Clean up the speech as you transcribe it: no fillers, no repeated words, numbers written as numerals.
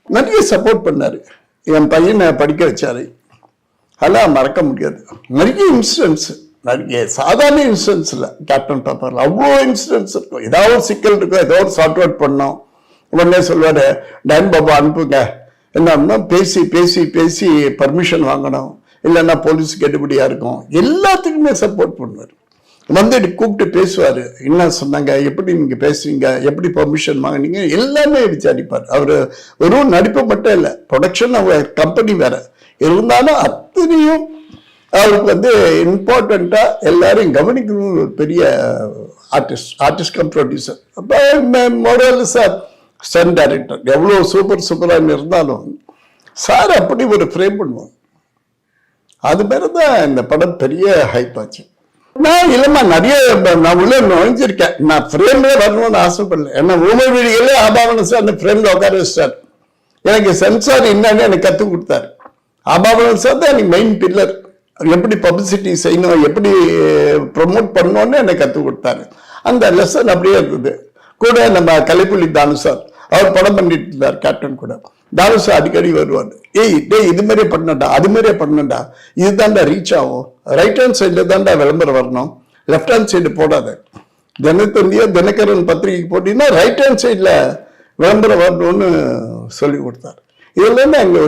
நிறைய சப்போர்ட் பண்ணாரு. என் பையனை படிக்க வச்சாரு. அதெல்லாம் மறக்க முடியாது. நிறைய இன்சிடென்ட்ஸ், நிறைய சாதாரண இன்சிடென்ட்ஸ் இல்லை, கேப்டன் பேப்பர்ல அவ்வளோ இன்சிடென்ட்ஸ் இருக்கும். ஏதாவது ஒரு சிக்கல் இருக்கும், ஏதோ ஒரு சார்ட் அவுட் பண்ணோம். உடனே சொல்வாரு, டான் பாபா அனுப்புங்க. என்ன பேசி பேசி பேசி பர்மிஷன் வாங்கணும், இல்லைன்னா போலீஸ் கெடுபடியா இருக்கும். எல்லாத்துக்குமே சப்போர்ட் பண்ணுவார். வந்துட்டு கூப்பிட்டு பேசுவார். என்ன சொன்னாங்க, எப்படி நீங்க பேசுவீங்க, எப்படி பர்மிஷன் வாங்கினீங்க, எல்லாமே விசாரிப்பார். அவர் வெறும் நடிப்பு மட்டும் இல்லை, ப்ரொடக்ஷன் அவர் கம்பெனி வேற இருந்தாலும் அத்தனையும் அவருக்கு இம்பார்ட்டண்டா எல்லாரும் கவனிக்கணும். ஒரு பெரிய ஆர்டிஸ்ட் கம் ப்ரொடியூசர். அப்போ மொரல் சார் ஸ்டன் டைரக்டர், எவ்வளோ சூப்பராக இருந்தாலும் சார் அப்படி ஒரு ஃப்ரேம் பண்ணுவோம். அது மாதிரிதான் இந்த படம் பெரிய ஹைப் ஆச்சு. நான் இல்லைம்மா நிறைய நான் உள்ள நுழைஞ்சிருக்கேன். நான் ஃப்ரேம்ல வரணும்னு ஆசைப்படல. ஏன்னா ஊமை வீடுகளே ஆபாவன சார் அந்த ஃப்ரேம்ல உட்கார வச்சார். எனக்கு சென்சார் என்னன்னு எனக்கு கற்றுக் கொடுத்தாரு. ஆபாவன சார் தான் எனக்கு மெயின் பில்லர். எப்படி பப்ளிசிட்டி செய்யணும், எப்படி ப்ரொமோட் பண்ணணும்னு எனக்கு கற்றுக் கொடுத்தாரு. அந்த லெசன் அப்படியே இருந்தது. கூட நம்ம கலைப்புலி தானு சார், அவர் படம் பண்ணிட்டு இருந்தார் கேப்டன் கூட. தானு சார் அடிக்கடி வருவார். டேய் இது மாதிரியே பண்ணண்டா, அது மாதிரியே பண்ணண்டா, இதுதான்டா ரீச் ஆகும், ரைட் ஹேண்ட் சைடில் தான்டா விளம்பரம் வரணும், லெஃப்ட் ஹேண்ட் சைடு போடாத. தினத்தந்தியோ தினகரன் பத்திரிகைக்கு போட்டீங்கன்னா ரைட் ஹேண்ட் சைடில் விளம்பரம் வரணும்னு சொல்லி கொடுத்தாரு. இதெல்லாம் எங்க